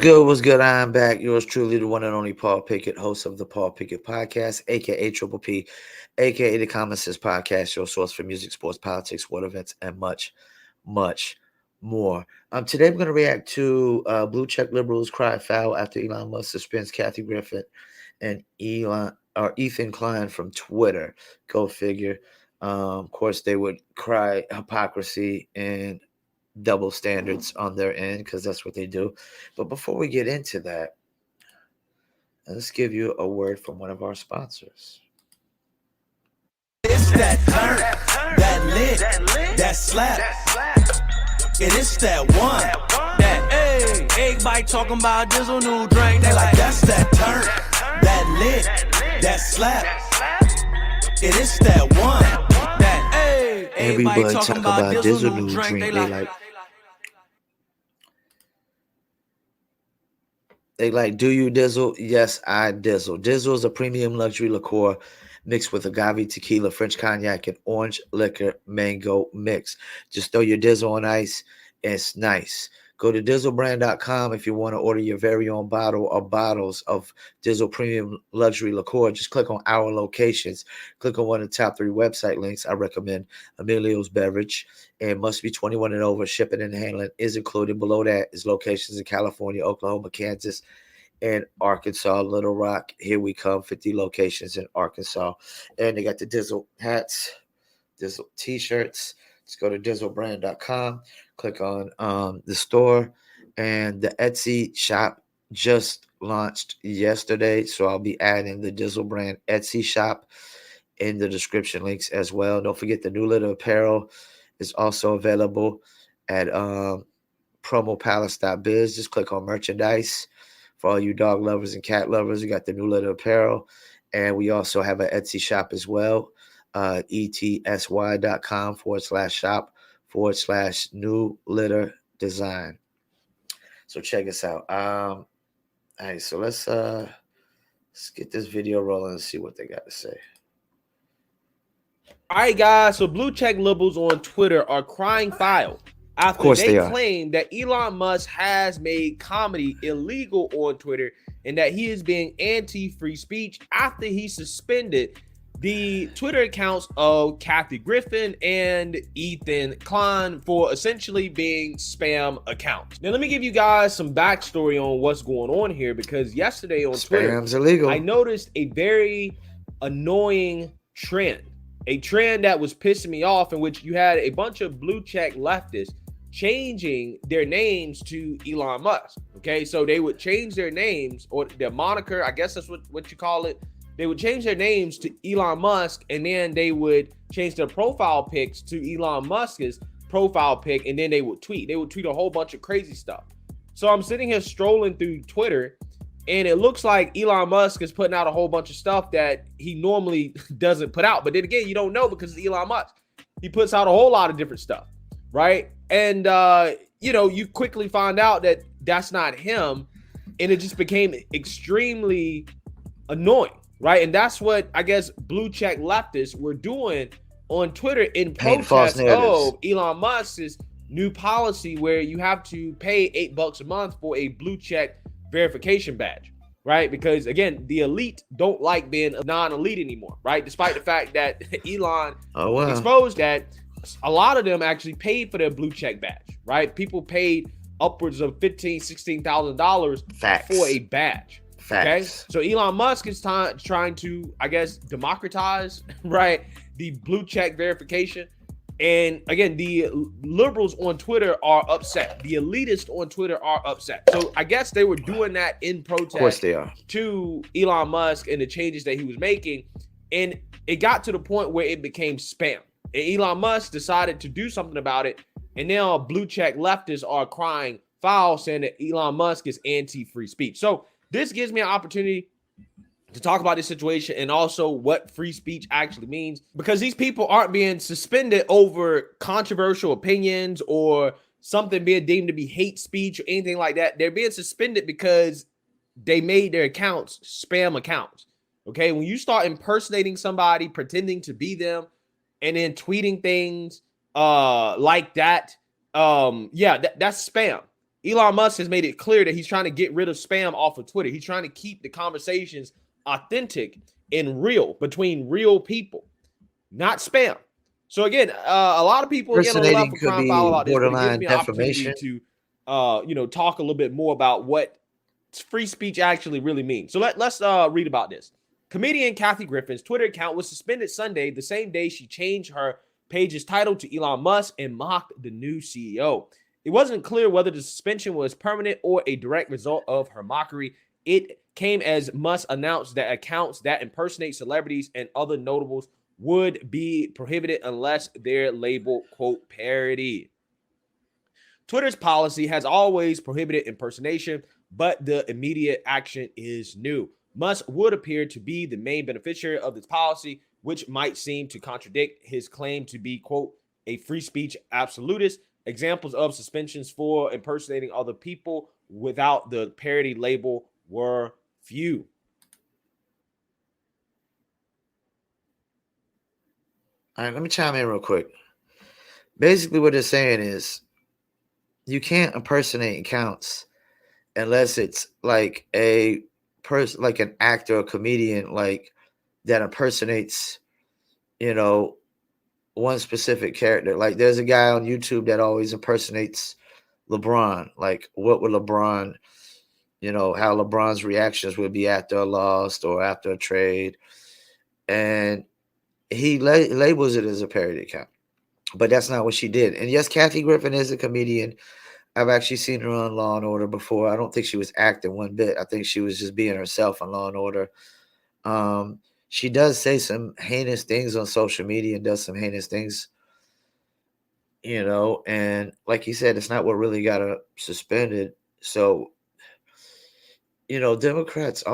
good? What's good? I'm back. Yours truly, the one and only Paul Pickett, host of the Paul Pickett Podcast, aka Triple P, aka the Common Sense Podcast, your source for music, sports, politics, world events, and much, much more. Today we're going to react to Blue Check Liberals cry foul after Elon Musk suspends Kathy Griffin and Ethan Klein from Twitter. Go figure. Of course, they would cry hypocrisy and double standards on their end because that's what they do. But before we get into that, let's give you a word from one of our sponsors. It's that turn, that lit, that slap. It is that one, that hey, everybody talking about Dizzle new drink. They like that's that turn, that lit, that slap. It is that one, that hey, everybody talking about Dizzle new drink. They like, do you dizzle? Yes, I dizzle. Dizzle is a premium luxury liqueur mixed with agave tequila, French cognac, and orange liquor mango mix. Just throw your dizzle on ice. It's nice. Go to dizzlebrand.com if you want to order your very own bottle or bottles of Dizzle Premium Luxury Liqueur. Just click on our locations. Click on one of the top 3 website links. I recommend Emilio's Beverage. And must be 21 and over. Shipping and handling is included. Below that is locations in California, Oklahoma, Kansas, and Arkansas. Little Rock, here we come. 50 locations in Arkansas. And they got the Dizzle hats, Dizzle t-shirts. Just go to dizzlebrand.com, click on the store, and the Etsy shop just launched yesterday. So I'll be adding the Dizzle Brand Etsy shop in the description links as well. Don't forget the New Litter apparel is also available at promopalace.biz. Just click on merchandise. For all you dog lovers and cat lovers, you got the New Litter apparel. And we also have an Etsy shop as well. etsy.com/shop/new litter design. So check us out. All right, so let's get this video rolling and see what they got to say. All right, guys. So blue check liberals on Twitter are crying foul after they claim that Elon Musk has made comedy illegal on Twitter and that he is being anti-free speech after he suspended the Twitter accounts of Kathy Griffin and Ethan Klein for essentially being spam accounts. Now, let me give you guys some backstory on what's going on here, because yesterday on Spam's Twitter, illegal. I noticed a very annoying trend, a trend that was pissing me off, in which you had a bunch of blue check leftists changing their names to Elon Musk. Okay, so they would change their names or their moniker, I guess that's what you call it. They would change their names to Elon Musk, and then they would change their profile pics to Elon Musk's profile pic, and then they would tweet. They would tweet a whole bunch of crazy stuff. So I'm sitting here strolling through Twitter, and it looks like Elon Musk is putting out a whole bunch of stuff that he normally doesn't put out. But then again, you don't know because it's Elon Musk. He puts out a whole lot of different stuff, right? And, you quickly find out that that's not him, and it just became extremely annoying. Right. And that's what I guess blue check leftists were doing on Twitter in protest of Elon Musk's new policy where you have to pay $8 a month for a blue check verification badge. Right. Because, again, the elite don't like being a non-elite anymore. Right. Despite the fact that Elon exposed that a lot of them actually paid for their blue check badge. Right. People paid upwards of $15,000, $16,000 for a badge. Okay, so Elon Musk is trying to, I guess, democratize, right, the blue check verification. And again, the liberals on Twitter are upset. The elitists on Twitter are upset. So I guess they were doing that in protest, of course they are, to Elon Musk and the changes that he was making. And it got to the point where it became spam. And Elon Musk decided to do something about it. And now blue check leftists are crying foul, saying that Elon Musk is anti-free speech. So this gives me an opportunity to talk about this situation and also what free speech actually means, because these people aren't being suspended over controversial opinions or something being deemed to be hate speech or anything like that. They're being suspended because they made their accounts spam accounts. Okay, when you start impersonating somebody, pretending to be them, and then tweeting things like that, that's spam. Elon Musk has made it clear that he's trying to get rid of spam off of Twitter. He's trying to keep the conversations authentic and real between real people, not spam. So again, a lot of people again on the left Impersonating will could try and follow be about this, but it gives borderline me an opportunity defamation. to, talk a little bit more about what free speech actually really means. So let's read about this. Comedian Kathy Griffin's Twitter account was suspended Sunday, the same day she changed her page's title to Elon Musk and mocked the new CEO. It wasn't clear whether the suspension was permanent or a direct result of her mockery. It came as Musk announced that accounts that impersonate celebrities and other notables would be prohibited unless they're labeled, quote, parody. Twitter's policy has always prohibited impersonation, but the immediate action is new. Musk would appear to be the main beneficiary of this policy, which might seem to contradict his claim to be, quote, a free speech absolutist. Examples of suspensions for impersonating other people without the parody label were few. All right, let me chime in real quick. Basically, what they're saying is you can't impersonate accounts unless it's like a person, like an actor or comedian, like that impersonates, you know, one specific character. Like there's a guy on YouTube that always impersonates LeBron. Like what would LeBron, how LeBron's reactions would be after a loss or after a trade. And he labels it as a parody account. But that's not what she did. And yes, Kathy Griffin is a comedian. I've actually seen her on Law and Order before. I don't think she was acting one bit. I think she was just being herself on Law and Order. She does say some heinous things on social media and does some heinous things, and like you said, it's not what really got her suspended. So, Democrats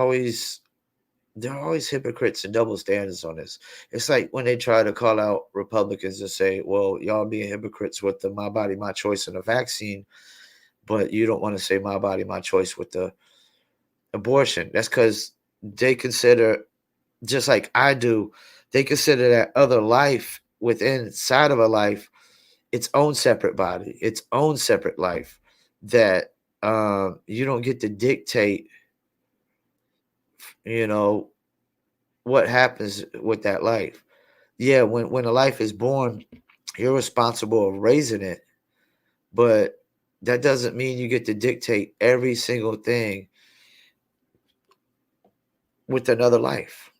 they're always hypocrites and double standards on this. It's like when they try to call out Republicans and say, well, y'all being hypocrites with the my body, my choice and the vaccine, but you don't want to say my body, my choice with the abortion. That's because they consider, just like I do, they consider that other life within inside of a life its own separate body, its own separate life that you don't get to dictate, what happens with that life. Yeah, when a life is born, you're responsible of raising it, but that doesn't mean you get to dictate every single thing with another life.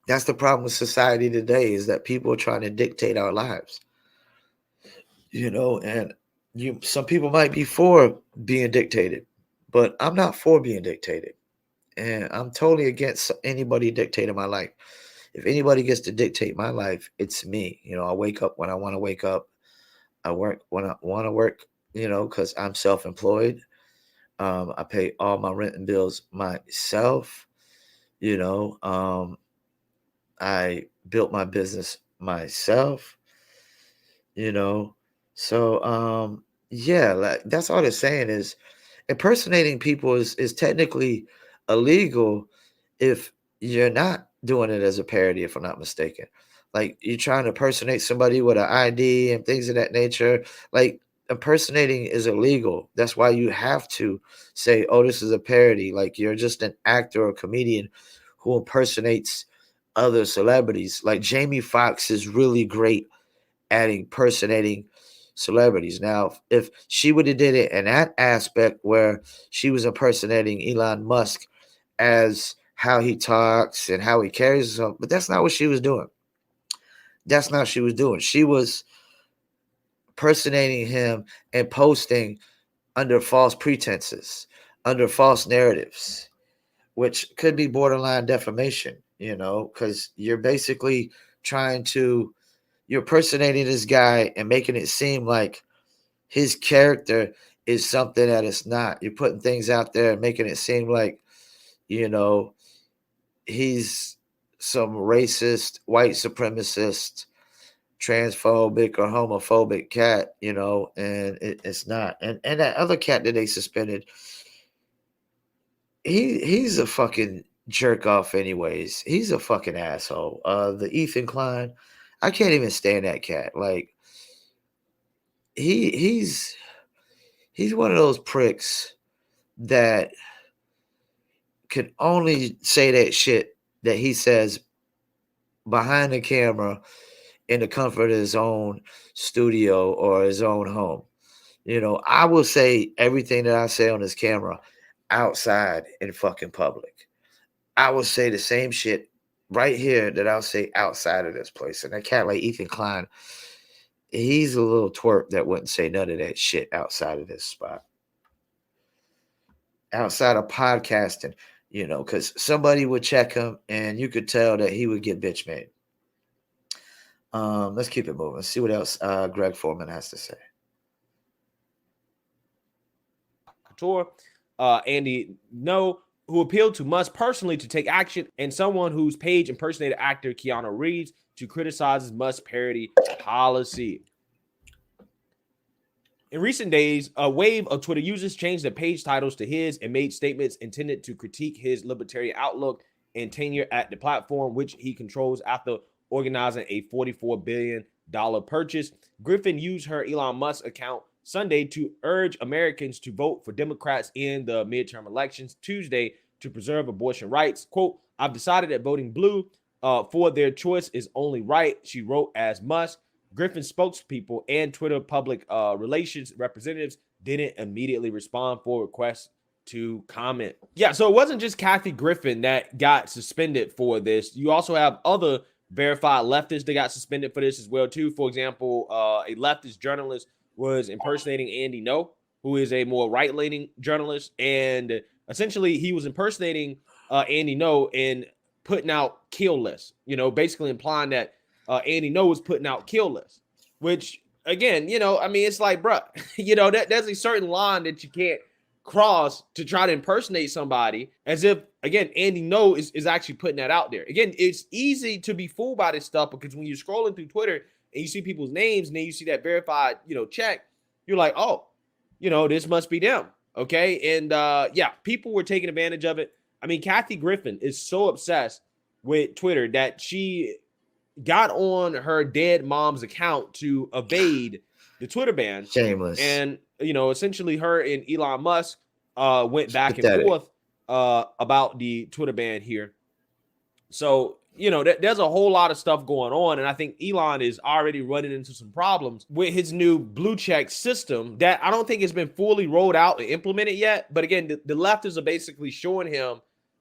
That's the problem with society today, is that people are trying to dictate our lives. And some people might be for being dictated, but I'm not for being dictated. And I'm totally against anybody dictating my life. If anybody gets to dictate my life, it's me. I wake up when I want to wake up. I work when I want to work, because I'm self-employed. I pay all my rent and bills myself. I built my business myself. So yeah, like that's all they're saying is impersonating people is technically illegal if you're not doing it as a parody, if I'm not mistaken. Like you're trying to impersonate somebody with an ID and things of that nature. Like impersonating is illegal. That's why you have to say, oh, this is a parody. Like you're just an actor or comedian who impersonates other celebrities. Like Jamie Foxx is really great at impersonating celebrities. Now, if she would have did it in that aspect where she was impersonating Elon Musk as how he talks and how he carries himself, but that's not what she was doing. That's not what she was doing. She was impersonating him and posting under false pretenses, under false narratives, which could be borderline defamation, because you're basically you're impersonating this guy and making it seem like his character is something that it's not. You're putting things out there and making it seem like, he's some racist, white supremacist, transphobic or homophobic cat, and it's not. And that other cat that they suspended, he's a fucking jerk off anyways. He's a fucking asshole. The Ethan Klein, I can't even stand that cat. Like he's He's one of those pricks that can only say that shit that he says behind the camera in the comfort of his own studio or his own home. I will say everything that I say on this camera outside in fucking public. I will say the same shit right here that I'll say outside of this place. And that cat like Ethan Klein, he's a little twerp that wouldn't say none of that shit outside of this spot. Outside of podcasting, because somebody would check him and you could tell that he would get bitch made. Let's keep it moving. Let's see what else Greg Foreman has to say. Andy No, who appealed to Musk personally to take action, and someone whose page impersonated actor Keanu Reeves to criticize Musk's parody policy. In recent days, a wave of Twitter users changed their page titles to his and made statements intended to critique his libertarian outlook and tenure at the platform, which he controls after organizing a $44 billion purchase. Griffin used her Elon Musk account Sunday to urge Americans to vote for Democrats in the midterm elections Tuesday to preserve abortion rights. Quote, "I've decided that voting blue for their choice is only right," she wrote as Musk. Griffin spokespeople and Twitter public relations representatives didn't immediately respond for requests to comment. Yeah, so it wasn't just Kathy Griffin that got suspended for this. You also have other verified leftists that got suspended for this as well, too. For example, a leftist journalist was impersonating Andy No, who is a more right-leaning journalist, and essentially he was impersonating Andy No and putting out kill lists, basically implying that Andy No was putting out kill lists, which again, it's like, bruh, there's a certain line that you can't cross to try to impersonate somebody, as if, again, Andy No is actually putting that out there. Again, it's easy to be fooled by this stuff because when you're scrolling through Twitter and you see people's names and then you see that verified, check, you're like, oh, this must be them. Okay. And people were taking advantage of it. I mean, Kathy Griffin is so obsessed with Twitter that she got on her dead mom's account to evade the Twitter ban. Shameless. And, essentially her and Elon Musk went back and forth about the Twitter ban here. So, there's a whole lot of stuff going on. And I think Elon is already running into some problems with his new blue check system that I don't think has been fully rolled out and implemented yet. But again, the leftists are basically showing him,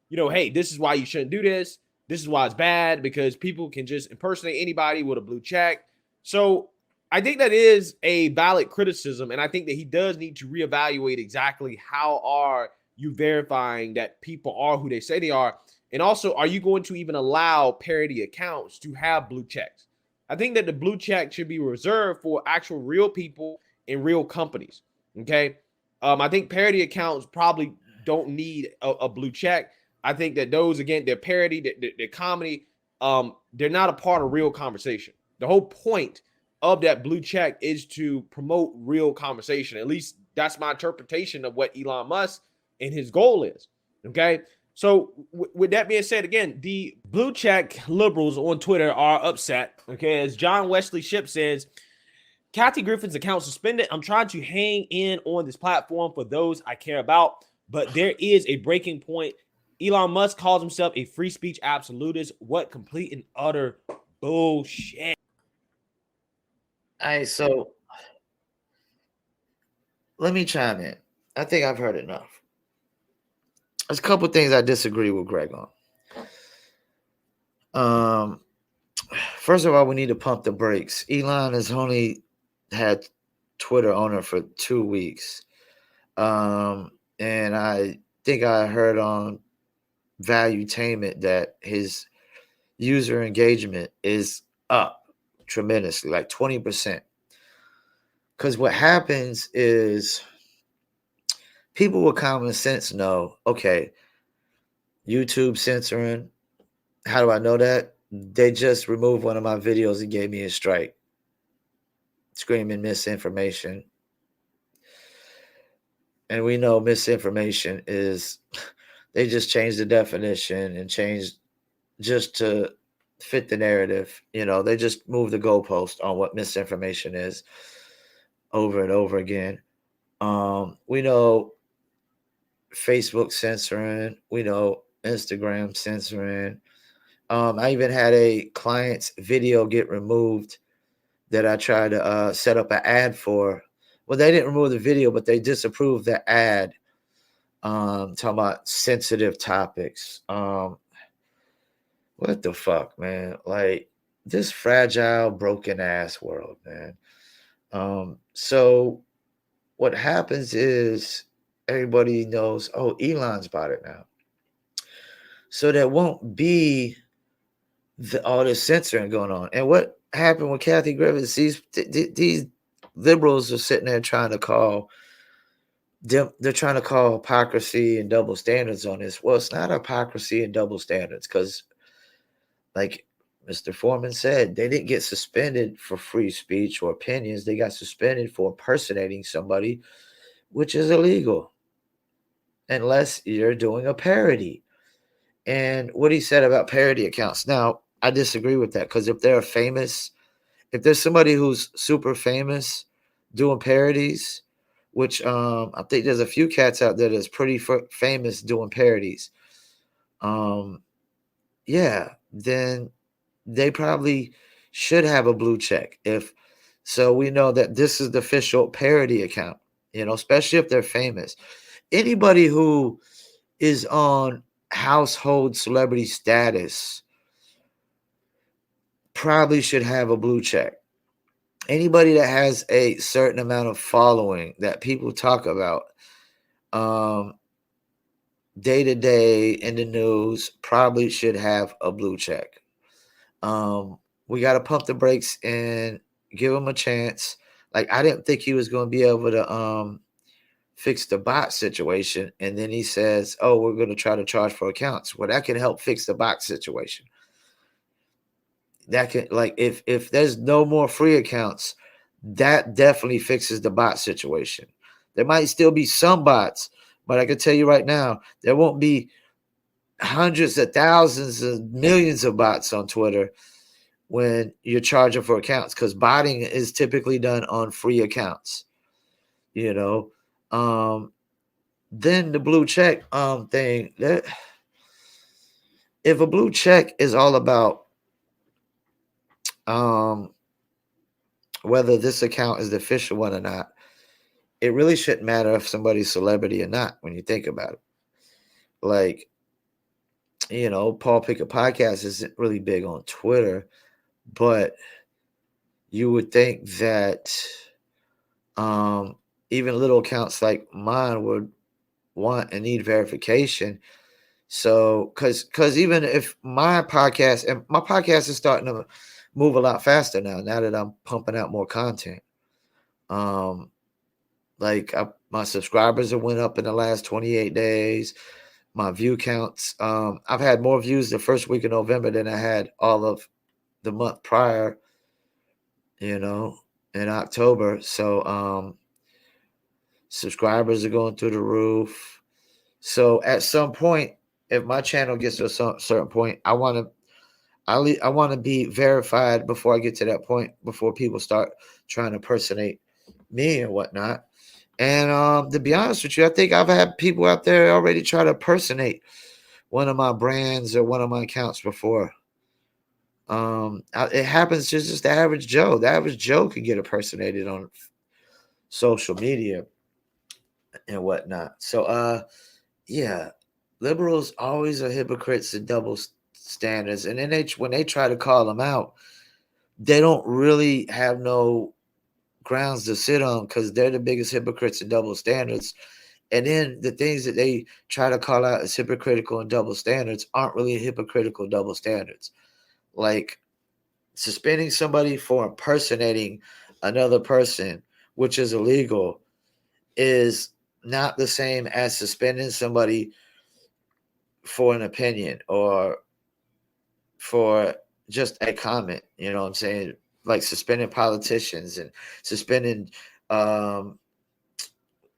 hey, this is why you shouldn't do this. This is why it's bad, because people can just impersonate anybody with a blue check. So I think that is a valid criticism. And I think that he does need to reevaluate exactly how are you verifying that people are who they say they are. And also, are you going to even allow parody accounts to have blue checks? I think that the blue check should be reserved for actual real people and real companies. Okay. I think parody accounts probably don't need a blue check. I think that those, again, they're parody, they're comedy. They're not a part of real conversation. The whole point of that blue check is to promote real conversation. At least that's my interpretation of what Elon Musk and his goal is. Okay. So with that being said, again, the blue check liberals on Twitter are upset. Okay. As John Wesley Shipp says, Kathy Griffin's account suspended. I'm trying to hang in on this platform for those I care about, but there is a breaking point. Elon Musk calls himself a free speech absolutist. What complete and utter bullshit. All right, so let me chime in. I think I've heard enough. There's a couple things I disagree with Greg on. First of all, we need to pump the brakes. Elon has only had Twitter owner for 2 weeks. And I think I heard on Valuetainment that his user engagement is up tremendously, like 20%. Because what happens is people with common sense know, okay, YouTube censoring. How do I know that? They just removed one of my videos and gave me a strike. Screaming misinformation. And we know misinformation is, they just changed the definition and changed just to fit the narrative. They just move the goalpost on what misinformation is over and over again. We know Facebook censoring. We know Instagram censoring. I even had a client's video get removed that I tried to set up an ad for. Well, they didn't remove the video, but they disapproved the ad. Talking about sensitive topics. What the fuck, man? Like this fragile, broken ass world, man. So what happens is everybody knows, oh, Elon's bought it now. So there won't be all this censoring going on. And what happened with Kathy Griffin? These liberals are sitting there trying to call they're trying to call hypocrisy and double standards on this. Well, it's not hypocrisy and double standards because, like Mr. Foreman said, they didn't get suspended for free speech or opinions. They got suspended for impersonating somebody, which is illegal unless you're doing a parody. And what he said about parody accounts. Now, I disagree with that because if they're famous, if there's somebody who's super famous doing parodies, which I think there's a few cats out there that's pretty famous doing parodies. Yeah, then they probably should have a blue check. If so, we know that this is the official parody account. You know, especially if they're famous. Anybody who is on household celebrity status probably should have a blue check. Anybody that has a certain amount of following that people talk about day to day in the news probably should have a blue check. We got to pump the brakes and give him a chance. Like I didn't think he was going to be able to fix the bot situation, and then he says, "Oh, we're going to try to charge for accounts." Well, that can help fix the bot situation. That can, like, if there's no more free accounts, that definitely fixes the bot situation. There might still be some bots, but I can tell you right now, there won't be hundreds of thousands of millions of bots on Twitter when you're charging for accounts, because botting is typically done on free accounts. You know, then the blue check thing. If a blue check is all about whether this account is the official one or not, it really shouldn't matter if somebody's celebrity or not when you think about it. Like, you know, Paul Pickett Podcast isn't really big on Twitter, but you would think that even little accounts like mine would want and need verification. So, because even if my podcast is starting to move a lot faster now that I'm pumping out more content. My subscribers have went up in the last 28 days. My view counts. I've had more views the first week of November than I had all of the month prior, you know, in October. So subscribers are going through the roof. So at some point, if my channel gets to a certain point, I want to be verified before I get to that point, before people start trying to impersonate me and whatnot. And to be honest with you, I think I've had people out there already try to impersonate one of my brands or one of my accounts before. It happens to just the average Joe. The average Joe can get impersonated on social media and whatnot. So, yeah, liberals always are hypocrites and double standards. And then when they try to call them out, they don't really have no grounds to sit on because they're the biggest hypocrites and double standards. And then the things that they try to call out as hypocritical and double standards aren't really hypocritical double standards. Like suspending somebody for impersonating another person, which is illegal, is not the same as suspending somebody for an opinion or for just a comment. You know what I'm saying? Like suspending politicians and suspending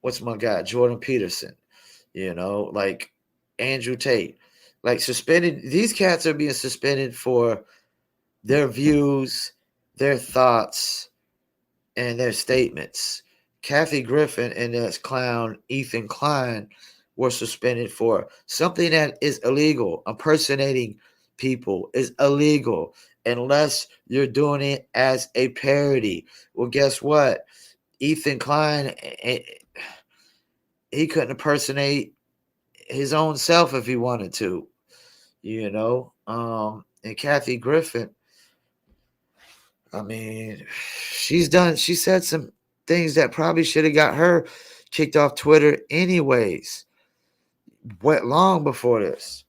what's my guy, Jordan Peterson, you know, like Andrew Tate. Like suspended, these cats are being suspended for their views, their thoughts, and their statements. Kathy Griffin and this clown Ethan Klein were suspended for something that is illegal. Impersonating people is illegal unless you're doing it as a parody. Well, guess what? Ethan Klein, he couldn't impersonate his own self if he wanted to, you know. And Kathy Griffin, I mean, she said some things that probably should have got her kicked off Twitter anyways. Went long before this.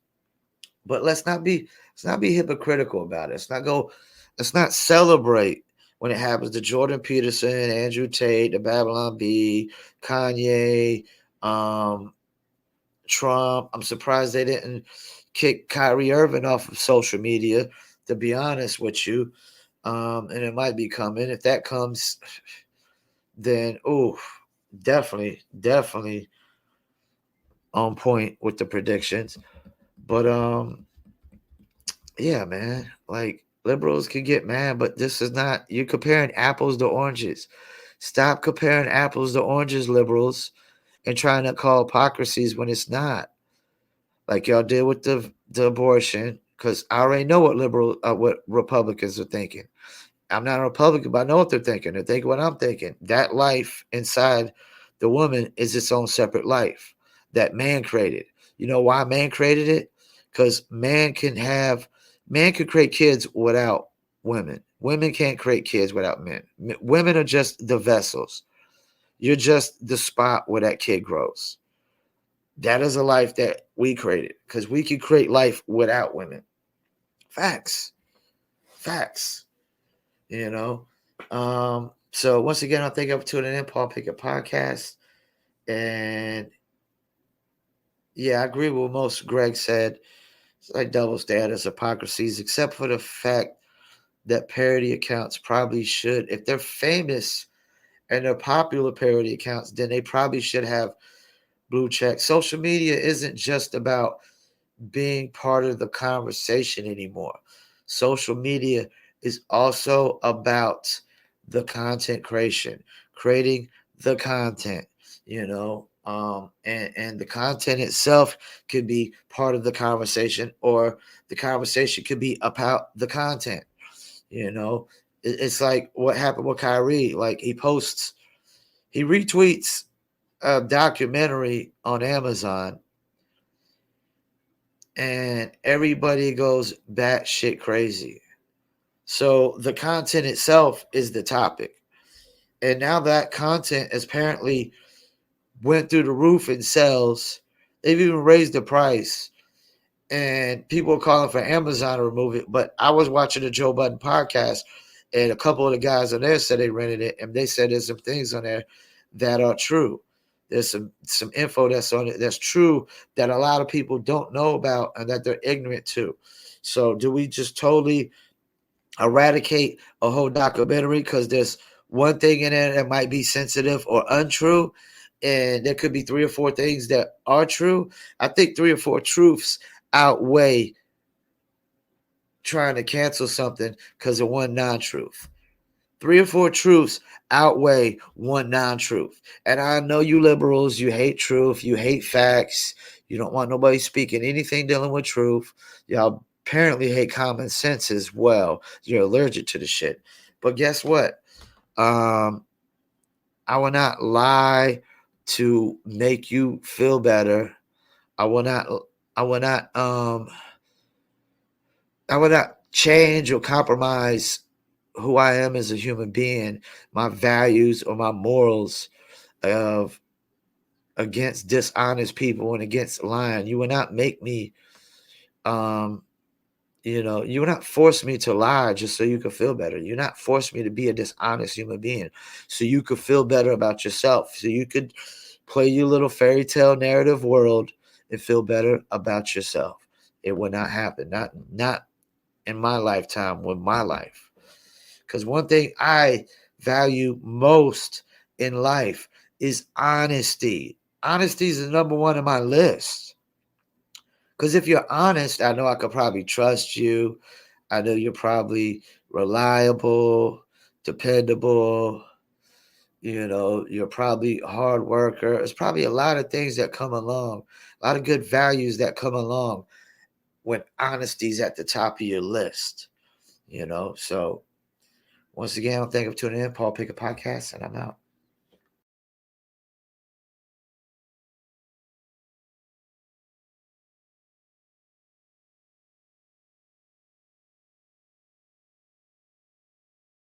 But let's not be hypocritical about it. Let's not celebrate when it happens to Jordan Peterson, Andrew Tate, the Babylon Bee, Kanye, um, Trump. I'm surprised they didn't kick Kyrie Irving off of social media, to be honest with you. And it might be coming. If that comes, then definitely on point with the predictions. But yeah, man, like liberals can get mad, but this is not, you're comparing apples to oranges. Stop comparing apples to oranges, liberals, and trying to call hypocrisies when it's not. Like y'all did with the abortion, because I already know what Republicans are thinking. I'm not a Republican, but I know what they're thinking. They're thinking what I'm thinking. That life inside the woman is its own separate life that man created. You know why man created it? Because man can create kids without women. Women can't create kids without men. Women are just the vessels. You're just the spot where that kid grows. That is a life that we created because we can create life without women. Facts. Facts. You know. So once again, I'll thank you for tuning in, Paul Pickett Podcast. And yeah, I agree with what most Greg said. It's like double standards, hypocrisies, except for the fact that parody accounts probably should, if they're famous and they're popular parody accounts, then they probably should have blue check. Social media isn't just about being part of the conversation anymore. Social media is also about the content creation, creating the content, you know, and the content itself could be part of the conversation, or the conversation could be about the content. You know, it's like what happened with Kyrie. Like he retweets a documentary on Amazon, and everybody goes batshit crazy. So the content itself is the topic. And now that content apparently went through the roof in sales. They've even raised the price. And people are calling for Amazon to remove it. But I was watching the Joe Budden podcast, and a couple of the guys on there said they rented it, and they said there's some things on there that are true. There's some info that's on it that's true that a lot of people don't know about and that they're ignorant to. So do we just totally eradicate a whole documentary because there's one thing in it that might be sensitive or untrue, and there could be 3 or 4 things that are true? I think 3 or 4 truths outweigh trying to cancel something because of one non-truth. 3 or 4 truths outweigh one non-truth. And I know you liberals, you hate truth, you hate facts, you don't want nobody speaking anything dealing with truth. Y'all apparently hate common sense as well. You're allergic to the shit. But guess what? I will not lie to make you feel better. I will not change or compromise who I am as a human being, my values or my morals of against dishonest people and against lying. You will not make me, you will not force me to lie just so you can feel better. You're not force me to be a dishonest human being so you could feel better about yourself, so you could play your little fairy tale narrative world and feel better about yourself. It will not happen. Not in my lifetime with my life. Because one thing I value most in life is honesty. Honesty is the number one on my list. Because if you're honest, I know I could probably trust you. I know you're probably reliable, dependable, You're probably a hard worker. There's probably a lot of things that come along, a lot of good values that come along when honesty's at the top of your list. So once again, I'll thank you for tuning in. Paul Pickett Podcast, and I'm out.